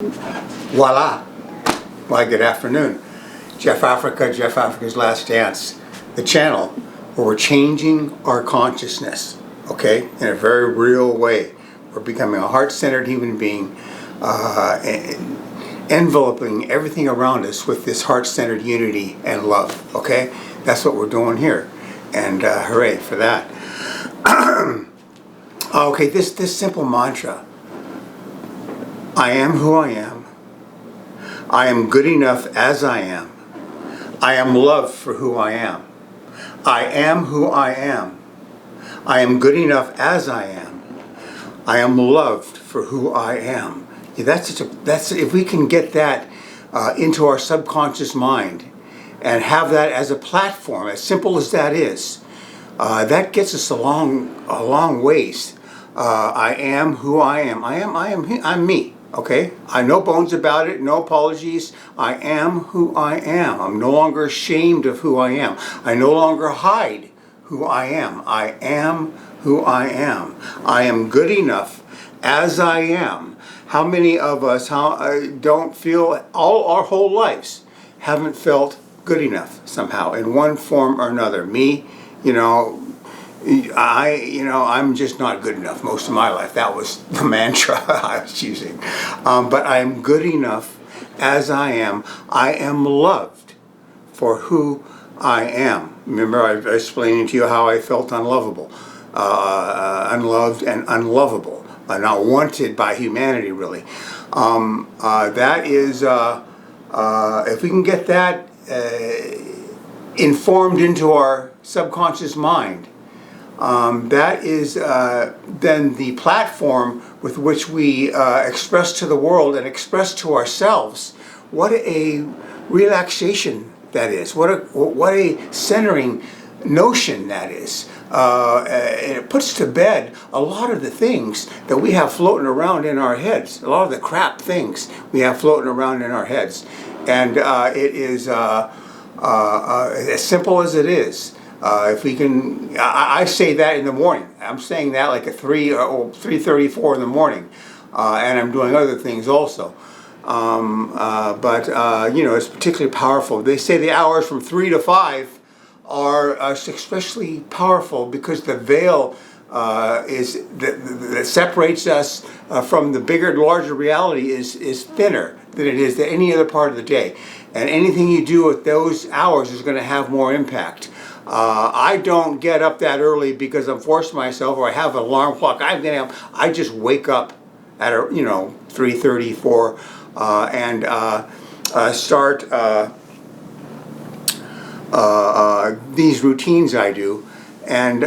Voila! Why, good afternoon. Jeff Africa, Jeff Africa's Last Dance, the channel where we're changing our consciousness, okay, in a very real way. We're becoming a heart-centered human being, enveloping everything around us with this heart-centered unity and love, okay? That's what we're doing here, and hooray for that. Okay, this simple mantra: I am who I am. I am good enough as I am. I am loved for who I am. I am who I am. I am good enough as I am. I am loved for who I am. Yeah, that's if we can get that into our subconscious mind and have that as a platform, as simple as that is, that gets us a long ways. I am who I am. I'm me. Okay, no bones about it, no apologies. I am who I am. I'm no longer ashamed of who I am. I no longer hide who I am. I am who I am. I am good enough as I am. How many of us don't feel, all our whole lives haven't felt good enough somehow in one form or another? Me, I'm just not good enough most of my life. That was the mantra I was using. But I am good enough as I am. I am loved for who I am. Remember, I was explaining to you how I felt unlovable, unloved and unlovable, not wanted by humanity, really. That is, if we can get that informed into our subconscious mind, that is then the platform with which we express to the world and express to ourselves what a relaxation that is, what a centering notion that is. And it puts to bed a lot of the things that we have floating around in our heads, a lot of the crap things we have floating around in our heads. And it is as simple as it is. If we can, I say that in the morning. I'm saying that like at 3:34 in the morning, and I'm doing other things also. But it's particularly powerful. They say the hours from 3 to 5 are especially powerful because the veil that separates us from the bigger, larger reality is thinner than it is at any other part of the day. And anything you do at those hours is going to have more impact. I don't get up that early because I'm forcing myself, or I have an alarm clock. I just wake up at 3:34 and start these routines I do. And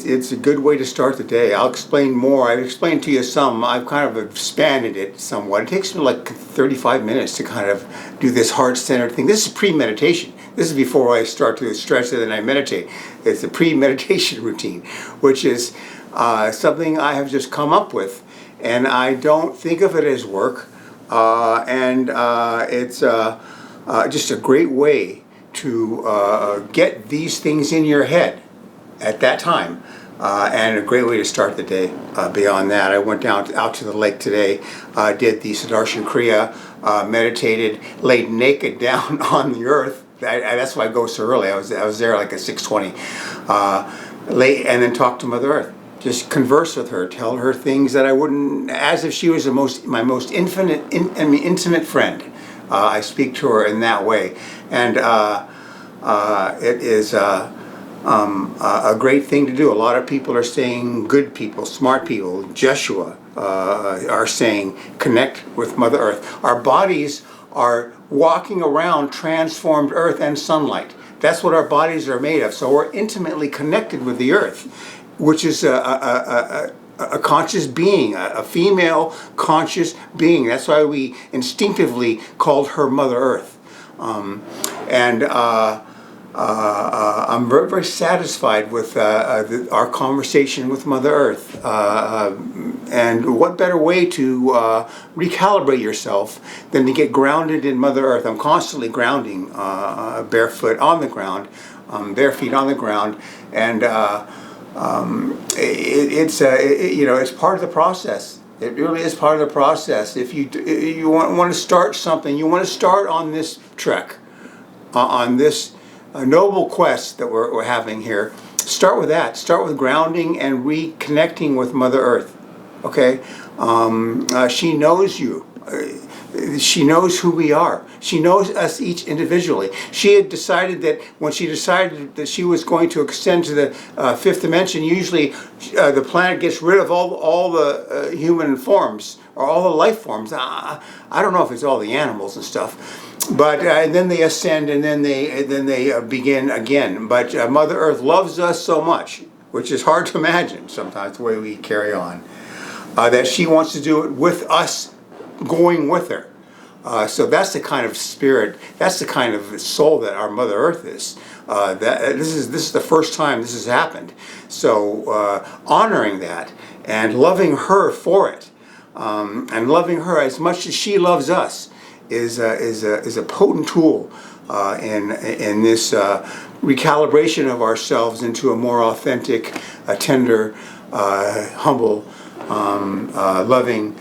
it's a good way to start the day. I'll explain more. I've explained to you some. I've kind of expanded it somewhat. It takes me like 35 minutes to kind of do this heart-centered thing. This is pre-meditation. This is before I start to stretch and then I meditate. It's a pre-meditation routine, which is something I have just come up with, and I don't think of it as work. It's just a great way to get these things in your head at that time, and a great way to start the day. Beyond that, I went out to the lake today, did the Sudarshan Kriya, meditated, laid naked down on the earth. That's why I go so early. I was there like at 6:20, late, and then talked to Mother Earth. Just converse with her, tell her things that I wouldn't, as if she was my most intimate friend. I speak to her in that way, and it is a great thing to do. A lot of people are saying, good people, smart people, Jeshua, are saying, connect with Mother Earth. Our bodies are walking around transformed earth and sunlight. That's what our bodies are made of. So we're intimately connected with the earth, which is a conscious being, a female conscious being. That's why we instinctively called her Mother Earth. I'm very, very satisfied with our conversation with Mother Earth. And what better way to recalibrate yourself than to get grounded in Mother Earth? I'm constantly grounding barefoot on the ground, bare feet on the ground, and it's part of the process. It really is part of the process. If you want to start something, you want to start on this trek, on this noble quest that we're having here. Start with that. Start with grounding and reconnecting with Mother Earth. Okay, she knows you. She knows who we are. She knows us each individually. She had decided that when she decided that she was going to extend to the fifth dimension, usually the planet gets rid of all the human forms or all the life forms. I don't know if it's all the animals and stuff. But then they ascend, and then they begin again. But Mother Earth loves us so much, which is hard to imagine sometimes the way we carry on, that she wants to do it with us, going with her. So that's the kind of spirit, that's the kind of soul that our Mother Earth is. This is the first time this has happened. So honoring that and loving her for it, and loving her as much as she loves us, is a potent tool in this recalibration of ourselves into a more authentic, tender, humble, loving,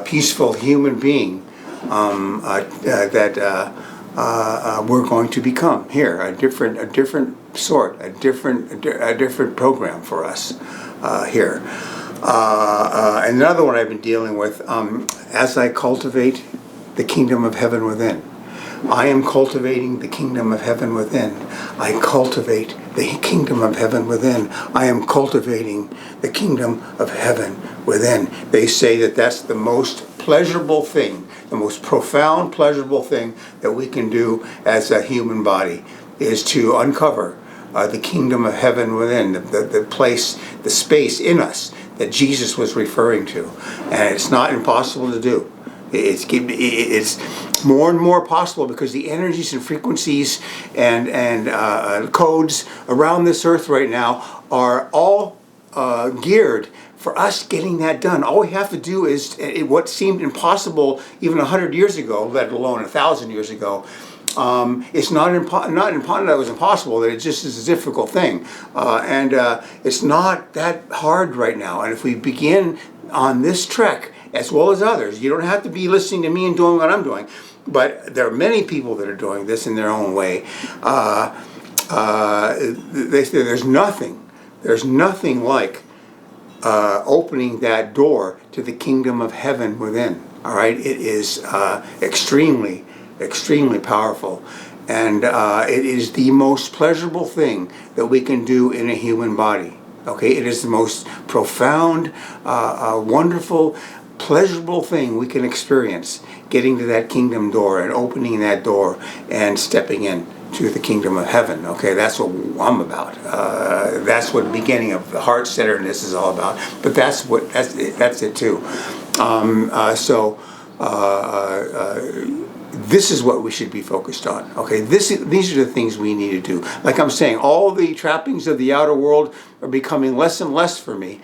peaceful human being that we're going to become here. A different sort, a different program for us here. Another one I've been dealing with, as I cultivate the kingdom of heaven within. I am cultivating the kingdom of heaven within. I cultivate the kingdom of heaven within. I am cultivating the kingdom of heaven within. They say that that's the most pleasurable thing, the most profound pleasurable thing that we can do as a human body, is to uncover the kingdom of heaven within, the place, the space in us that Jesus was referring to. And it's not impossible to do. It's more and more possible because the energies and frequencies and codes around this earth right now are all geared for us getting that done. All we have to do is what seemed impossible even 100 years ago, let alone 1,000 years ago. It's not that it was impossible, that it just is a difficult thing. And it's not that hard right now. And if we begin on this trek, as well as others, you don't have to be listening to me and doing what I'm doing, but there are many people that are doing this in their own way. They say there's nothing like opening that door to the kingdom of heaven within. All right, it is extremely powerful, and it is the most pleasurable thing that we can do in a human body. Okay, it is the most profound, wonderful, pleasurable thing we can experience, getting to that kingdom door and opening that door and stepping in to the kingdom of heaven. Okay, that's what I'm about. That's what the beginning of the heart centeredness is all about. But that's it too. This is what we should be focused on. Okay, these are the things we need to do. Like I'm saying, all the trappings of the outer world are becoming less and less for me,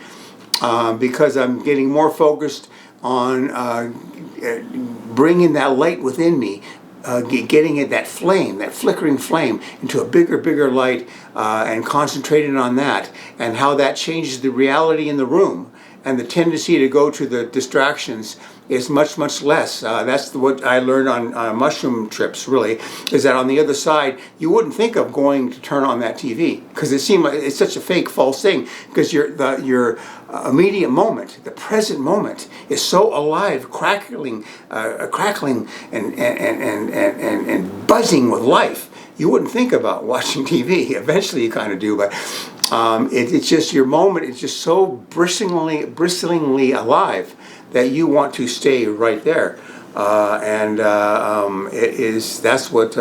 because I'm getting more focused on bringing that light within me, getting it, that flame, that flickering flame, into a bigger light, and concentrating on that, and how that changes the reality in the room, and the tendency to go to the distractions is much less. That's what I learned on mushroom trips, really, is that on the other side, you wouldn't think of going to turn on that TV, because it seemed like it's such a fake, false thing, because your immediate moment, the present moment, is so alive, crackling and buzzing with life. You wouldn't think about watching TV. Eventually you kind of do, but it's just your moment. It's just so bristlingly alive that you want to stay right there. That's what,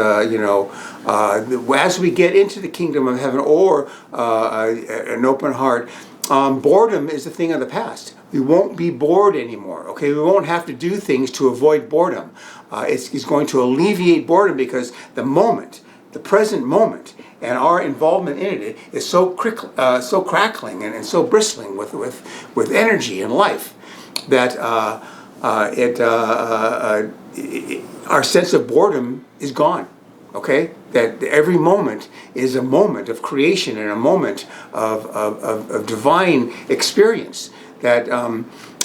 as we get into the kingdom of heaven, or an open heart, boredom is a thing of the past. We won't be bored anymore. Okay, we won't have to do things to avoid boredom. It's going to alleviate boredom, because the present moment, and our involvement in it is so crackling and so bristling with energy and life, that our sense of boredom is gone. Okay, that every moment is a moment of creation and a moment of divine experience. That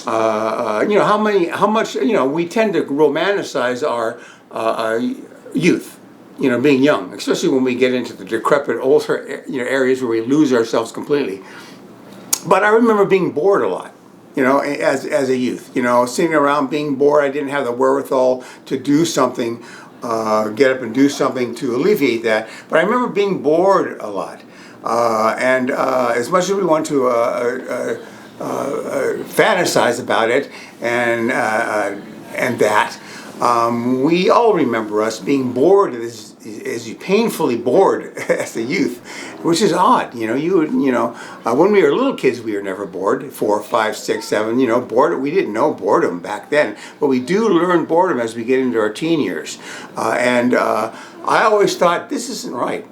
how much, we tend to romanticize our youth, being young, especially when we get into the decrepit, older, areas where we lose ourselves completely. But I remember being bored a lot, as a youth, sitting around being bored. I didn't have the wherewithal to do something, get up and do something to alleviate that. But I remember being bored a lot. And as much as we want to fantasize about it and that, we all remember us being bored as painfully bored as a youth, which is odd. When we were little kids, we were never bored. 4, 5, 6, 7. Bored. We didn't know boredom back then, but we do learn boredom as we get into our teen years. And I always thought this isn't right.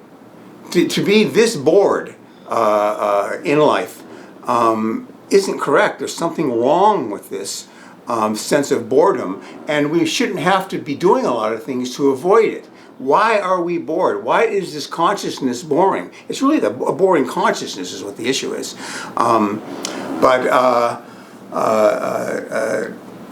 To be this bored in life isn't correct. There's something wrong with this sense of boredom, and we shouldn't have to be doing a lot of things to avoid it. Why are we bored? Why is this consciousness boring? It's really a boring consciousness is what the issue is.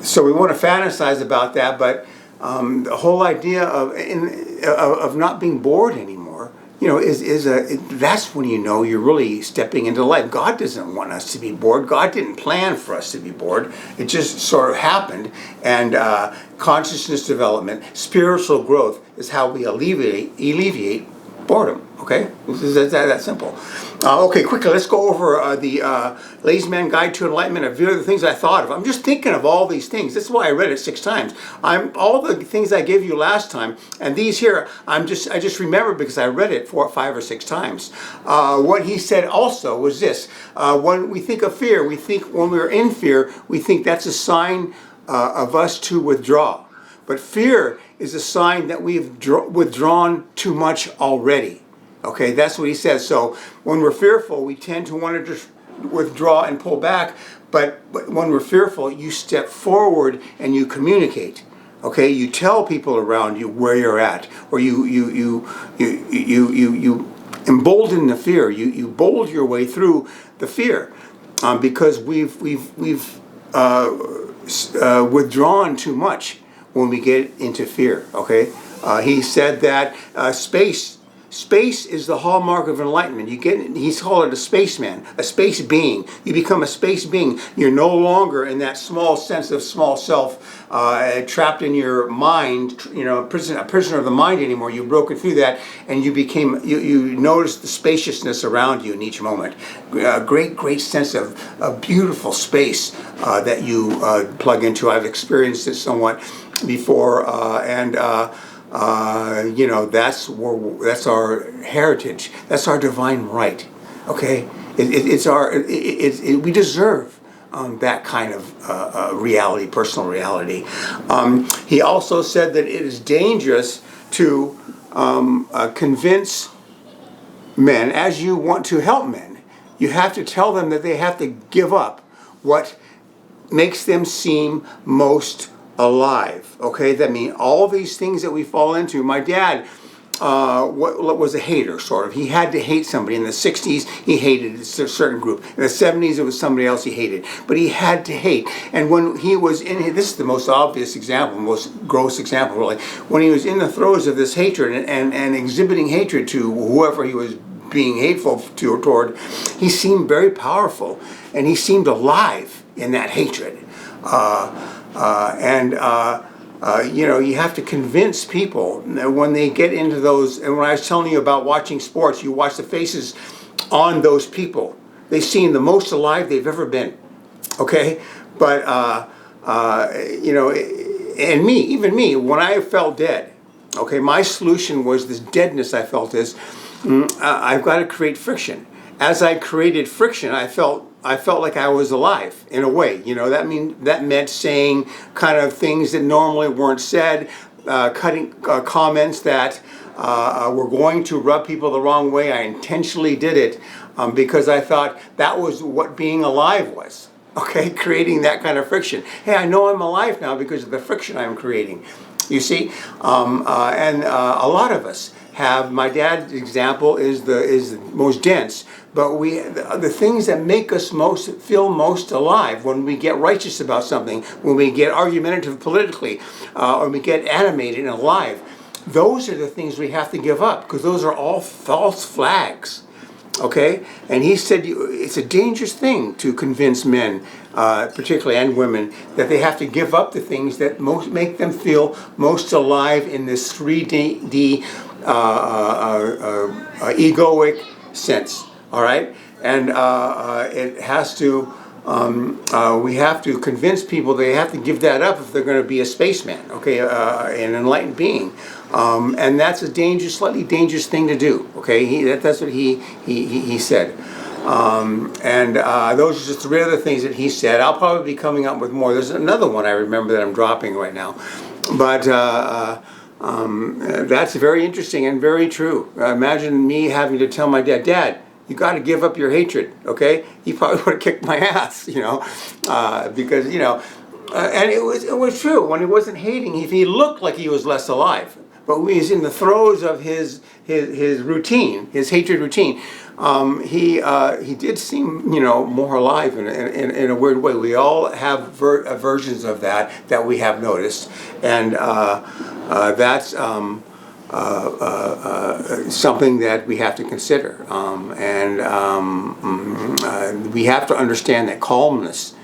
So we want to fantasize about that, but the whole idea of not being bored anymore, that's when you're really stepping into life. God doesn't want us to be bored. God didn't plan for us to be bored. It just sort of happened. And consciousness development, spiritual growth is how we alleviate boredom. Okay, it's that simple. Okay, quickly, let's go over the Lazy Man Guide to Enlightenment. A few of the things I thought of. I'm just thinking of all these things. That's why I read it 6 times. All the things I gave you last time, and these here, I just remember because I read it 4, 5, or 6 times. What he said also was this: when we think of fear, when we're in fear, we think that's a sign of us to withdraw. But fear is a sign that we've withdrawn too much already. Okay, that's what he says. So when we're fearful, we tend to want to just withdraw and pull back. But when we're fearful, you step forward and you communicate. Okay, you tell people around you where you're at, or you embolden the fear. You bold your way through the fear, because we've withdrawn too much when we get into fear. Okay, he said that space is the hallmark of enlightenment. He's called it a spaceman, a space being. You become a space being. You're no longer in that small sense of small self, trapped in your mind, a prisoner of the mind anymore. You've broken through that, and you notice the spaciousness around you in each moment. Great sense of beautiful space that you plug into. I've experienced it somewhat before, and that's our heritage. That's our divine right. Okay, we deserve that kind of reality, personal reality. He also said that it is dangerous to convince men, as you want to help men. You have to tell them that they have to give up what makes them seem most alive. Okay, that means all these things that we fall into. My dad was a hater, sort of. He had to hate somebody. In the 60s, he hated a certain group. In the 70s, it was somebody else he hated. But he had to hate. And when he was this is the most obvious example, most gross example, really. When he was in the throes of this hatred and exhibiting hatred to whoever he was being hateful toward, he seemed very powerful. And he seemed alive in that hatred. You have to convince people when they get into those. And when I was telling you about watching sports, you watch the faces on those people. They seem the most alive they've ever been. Okay, but and even me, when I felt dead. Okay, my solution was this deadness I felt is I've got to create friction. As I created friction, I felt like I was alive in a way. That meant saying kind of things that normally weren't said, cutting comments that were going to rub people the wrong way. I intentionally did it because I thought that was what being alive was. Okay, creating that kind of friction. Hey, I know I'm alive now because of the friction I'm creating. You see, and a lot of us have. My dad's example is the most dense. But the things that make us feel most alive, when we get righteous about something, when we get argumentative politically, or we get animated and alive, those are the things we have to give up, because those are all false flags. Okay? And he said it's a dangerous thing to convince men, particularly, and women, that they have to give up the things that make them feel most alive in this 3D egoic sense. All right? And it has to, we have to convince people they have to give that up if they're going to be a spaceman, okay, an enlightened being. And that's a slightly dangerous thing to do, okay? That's what he said. And those are just 3 other things that he said. I'll probably be coming up with more. There's another one I remember that I'm dropping right now. But that's very interesting and very true. Imagine me having to tell my dad, you got to give up your hatred, okay? He probably would have kicked my ass, because, and it was true. When he wasn't hating, he looked like he was less alive. But when he's in the throes of his routine, his hatred routine, he did seem, more alive in a weird way. We all have versions of that we have noticed, and that's something that we have to consider, we have to understand that calmness,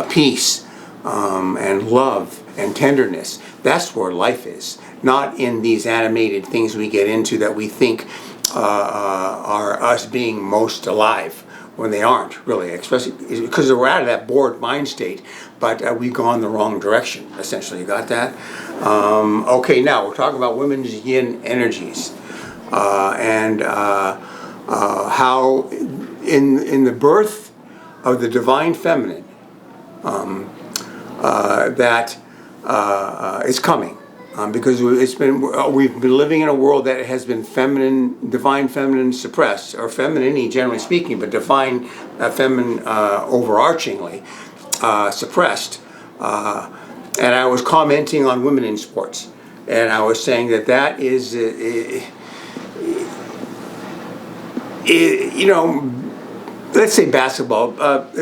peace, and love and tenderness, that's where life is, not in these animated things we get into that we think are us being most alive, when they aren't really, especially because we're out of that bored mind state, but we've gone the wrong direction, essentially. You got that? Okay, now we're talking about women's yin energies, and how in the birth of the divine feminine, that is coming. Because we've been living in a world that has been divine feminine suppressed, or femininity generally speaking, but divine feminine overarchingly suppressed. And I was commenting on women in sports, and I was saying that is, let's say basketball,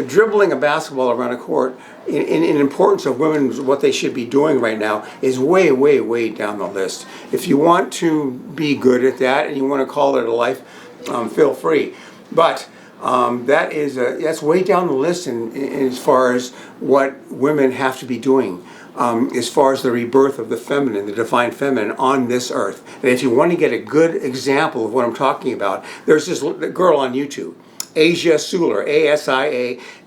dribbling a basketball around a court, in importance of women, what they should be doing right now is way, way, way down the list. If you want to be good at that and you want to call it a life, feel free. But that's way down the list in as far as what women have to be doing, as far as the rebirth of the feminine, the divine feminine on this earth. And if you want to get a good example of what I'm talking about, there's this girl on YouTube, Asia Suler,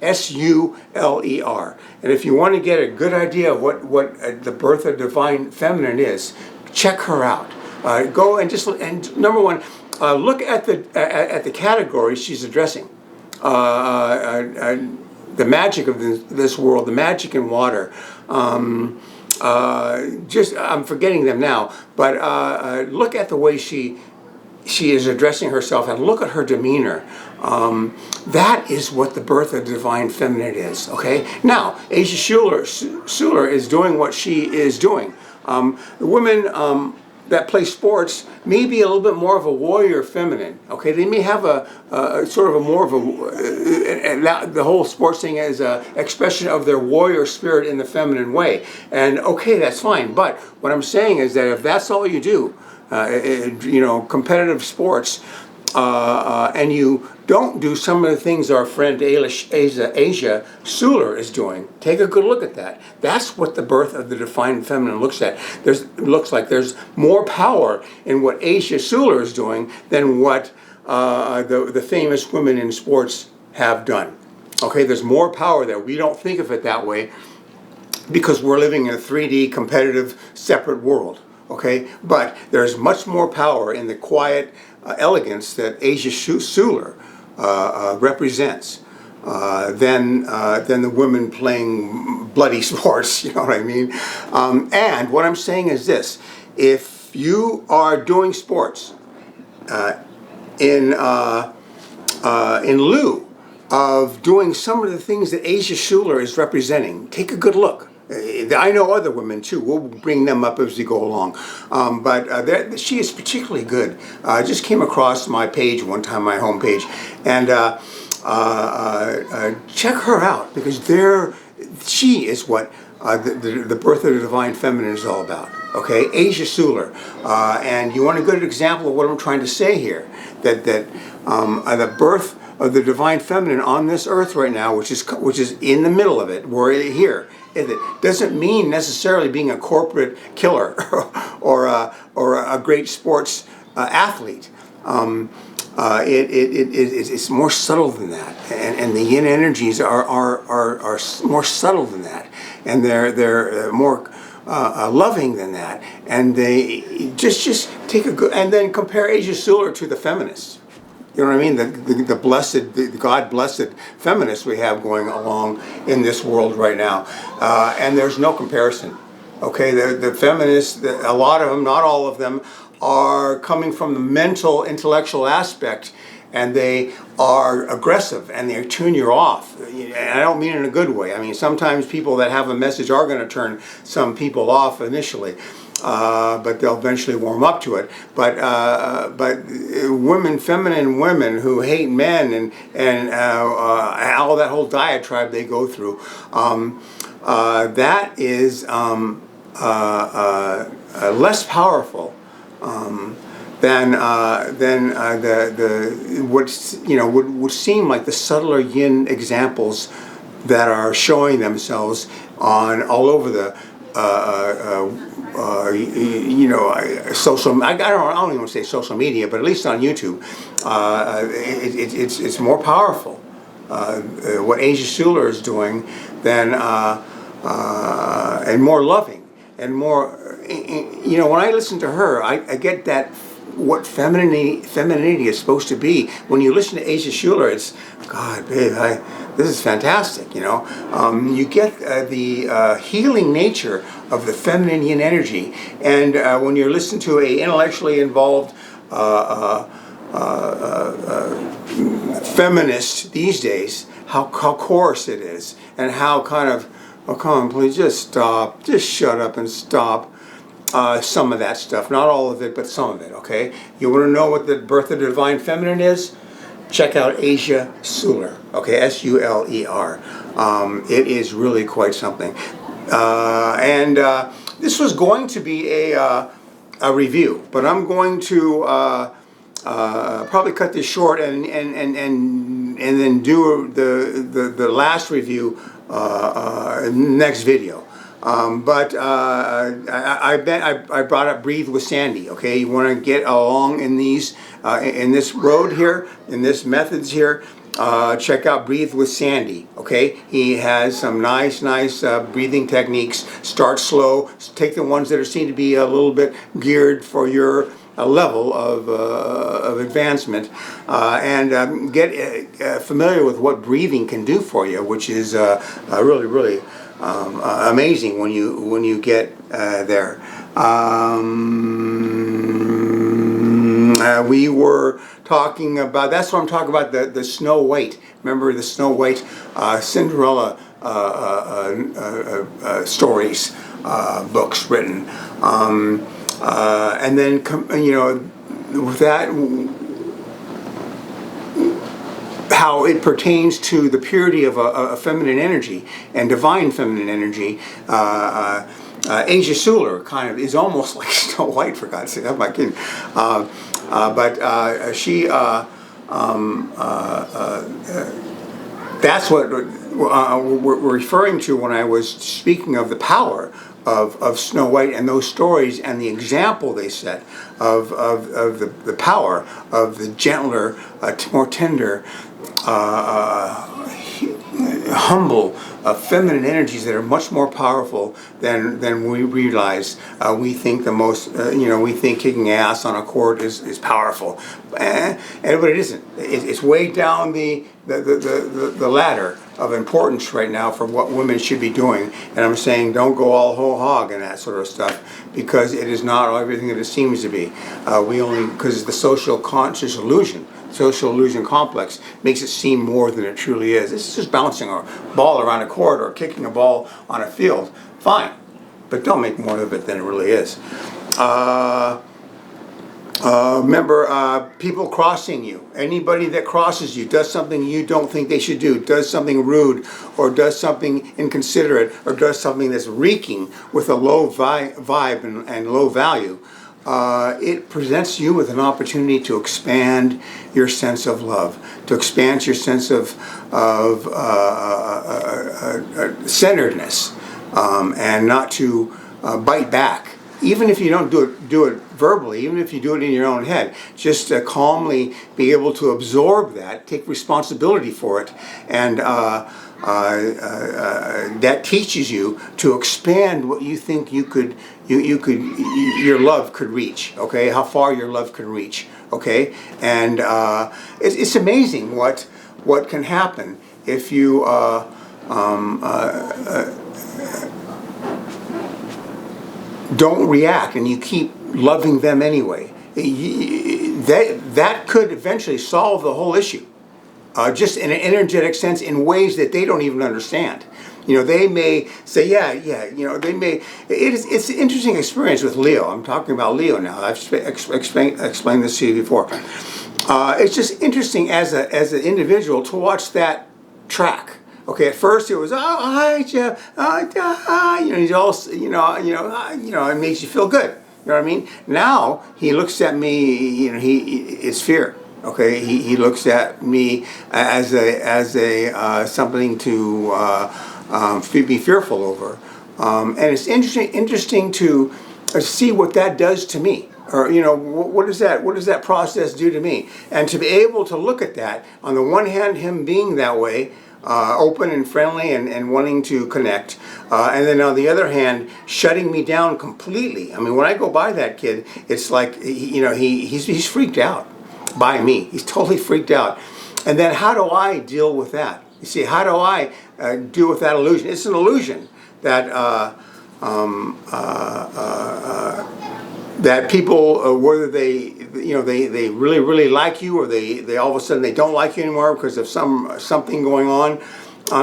Asisuler. And if you want to get a good idea of what the birth of divine feminine is, check her out. Go and number one, look at the categories she's addressing. The magic of this world, the magic in water. I'm forgetting them now, but look at the way she is addressing herself, and look at her demeanor. That is what the birth of divine feminine is, okay? Now, Asia Suler is doing what she is doing. The women that play sports may be a little bit more of a warrior feminine, okay? They may have a sort of a more of a, the whole sports thing is an expression of their warrior spirit in the feminine way. And okay, that's fine. But what I'm saying is that if that's all you do, competitive sports, and you don't do some of the things our friend Asia Suler is doing, take a good look at that. That's what the birth of the divine feminine looks like. There's more power in what Asia Suler is doing than what the famous women in sports have done. Okay, there's more power there. We don't think of it that way because we're living in a 3D competitive separate world. Okay, but there's much more power in the quiet elegance that Asia Suler represents than the women playing bloody sports. You know what I mean? And what I'm saying is this: if you are doing sports in lieu of doing some of the things that Asia Suler is representing, take a good look. I know other women too. We'll bring them up as we go along. But she is particularly good. I just came across my page one time, my homepage, and check her out, because she is what the birth of the divine feminine is all about. Okay, Asia Suler, and you want a good example of what I'm trying to say here, that the birth of the divine feminine on this earth right now, which is in the middle of it, we're here. It doesn't mean necessarily being a corporate killer or a great sports athlete. It's more subtle than that, and the yin energies are more subtle than that, and they're more loving than that, and they just take a good, and then compare Asia Suler to the feminists. You know what I mean? The blessed, the God-blessed feminists we have going along in this world right now, and there's no comparison. Okay, the feminists, a lot of them, not all of them, are coming from the mental, intellectual aspect, and they are aggressive, and they tune you off. And I don't mean in a good way. I mean, sometimes people that have a message are going to turn some people off initially. But they'll eventually warm up to it. But women, feminine women who hate men and all that whole diatribe they go through, that is less powerful than the what would seem like the subtler yin examples that are showing themselves on all over the social. I don't even want to say social media, but at least on YouTube, it's more powerful. What Asia Suler is doing than and more loving and more. When I listen to her, I get that what femininity is supposed to be. When you listen to Asia Suler, it's God, babe, this is fantastic. You get the healing nature of the feminine yin energy, and when you're listening to a intellectually involved feminist these days, how coarse it is, and how kind of, oh come on, please just stop, just shut up and stop. Some of that stuff, not all of it, but some of it. Okay, you want to know what the birth of the divine feminine is? Check out Asia Suler. Okay, Suler. It is really quite something. And this was going to be a review, but I'm going to probably cut this short and then do the last review next video. But I brought up Breathe with Sandy. Okay, you want to get along in these in this road here, in this methods here. Check out Breathe with Sandy. Okay, he has some nice breathing techniques. Start slow. Take the ones that seem to be a little bit geared for your level of advancement, and get familiar with what breathing can do for you, which is really amazing when you get there. We were talking about, that's what I'm talking about, the Snow White. Remember the Snow White Cinderella stories, books written, and then with that, how it pertains to the purity of a feminine energy and divine feminine energy. Asia Suler kind of is almost like Snow White, for God's sake. I'm not kidding. But she, that's what we're referring to when I was speaking of the power of Snow White and those stories and the example they set of the power of the gentler, more tender, humble, feminine energies that are much more powerful than we realize. We think the most, we think kicking ass on a court is powerful, but it isn't. It's way down the ladder of importance right now for what women should be doing. And I'm saying don't go all whole hog and that sort of stuff, because it is not everything that it seems to be. Because the social conscious illusion. Social illusion complex makes it seem more than it truly is. It's just bouncing a ball around a court or kicking a ball on a field. fine, but don't make more of it than it really is. Remember, people crossing you. Anybody that crosses you does something you don't think they should do, does something rude, or does something inconsiderate, or does something that's reeking with a low vibe and low value. It presents you with an opportunity to expand your sense of love, to expand your sense of centeredness, and not to bite back. Even if you don't do it verbally, even if you do it in your own head, just calmly be able to absorb that, take responsibility for it, and that teaches you to expand what you think your love could reach. Okay, how far your love can reach. Okay, and it's amazing what can happen if you don't react and you keep loving them anyway. That could eventually solve the whole issue, just in an energetic sense, in ways that they don't even understand. They may say, yeah, they may. It's an interesting experience with Leo. I'm talking about Leo now. I've explained this to you before. It's just interesting as an individual to watch that track. Okay, at first it was, oh, hi, Jeff, he's all, it makes you feel good. You know what I mean? Now he looks at me, it's fear. Okay, he looks at me as a something to be fearful over, and it's interesting to see what that does to me. Or what does that process do to me? And to be able to look at that, on the one hand, him being that way, open and friendly and wanting to connect, and then on the other hand, shutting me down completely. I mean, when I go by that kid, it's like he's freaked out by me. He's totally freaked out. And then how do I deal with that? You see, how do I deal with that illusion? It's an illusion that that people, whether they really, really like you, or they all of a sudden they don't like you anymore because of something going on.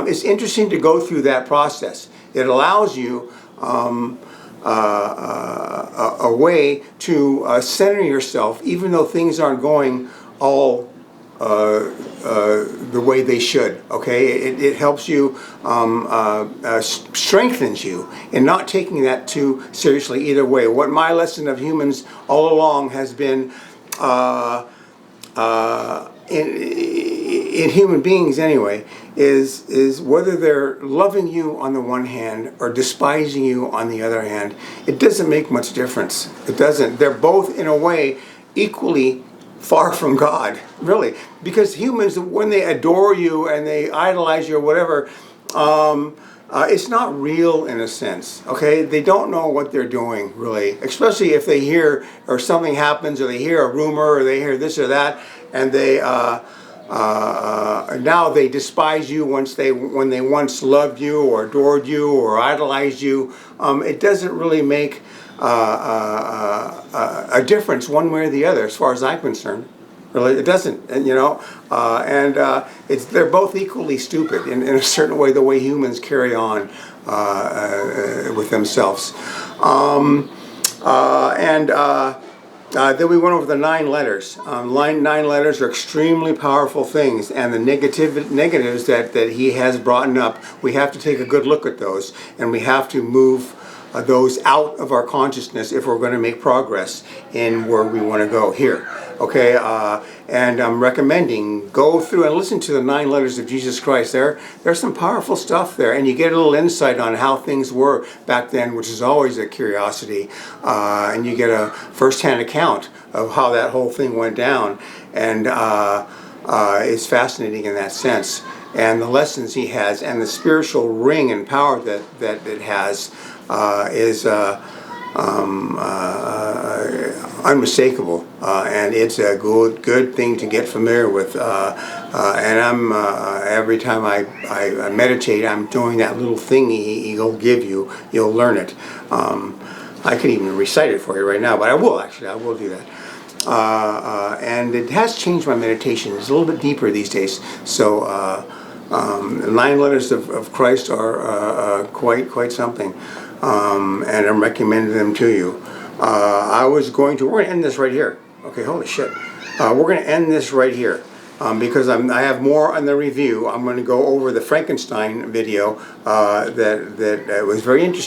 It's interesting to go through that process. It allows you a way to center yourself, even though things aren't going all the way they should. Okay, it helps you, strengthens you in not taking that too seriously either way. What my lesson of humans all along has been, in human beings anyway, is whether they're loving you on the one hand or despising you on the other hand, it doesn't make much difference. It doesn't. They're both in a way equally far from God, really, because humans, when they adore you and they idolize you or whatever, it's not real in a sense. Okay, they don't know what they're doing really, especially if they hear or something happens, or they hear a rumor, or they hear this or that, and they now they despise you when they once loved you or adored you or idolized you. It doesn't really make a difference one way or the other, as far as I'm concerned. Really, it doesn't, and they're both equally stupid in a certain way, the way humans carry on with themselves. Then we went over the 9 letters. 9 letters are extremely powerful things, and the negatives that he has brought up, we have to take a good look at those, and we have to move those out of our consciousness if we're going to make progress in where we want to go here. Okay, and I'm recommending go through and listen to the 9 letters of Jesus Christ. There's some powerful stuff there, and you get a little insight on how things were back then, which is always a curiosity, and you get a first-hand account of how that whole thing went down, and it's fascinating in that sense. And the lessons he has, and the spiritual ring and power that it has, is unmistakable, and it's a good thing to get familiar with. And I'm every time I meditate, I'm doing that little thing he'll give you. You'll learn it. I can even recite it for you right now, but I will do that. And it has changed my meditation. It's a little bit deeper these days. So the 9 letters of Christ are quite something. and I'm recommending them to you. We're going to end this right here. Okay, holy shit. We're going to end this right here. Because I have more on the review. I'm going to go over the Frankenstein video that was very interesting.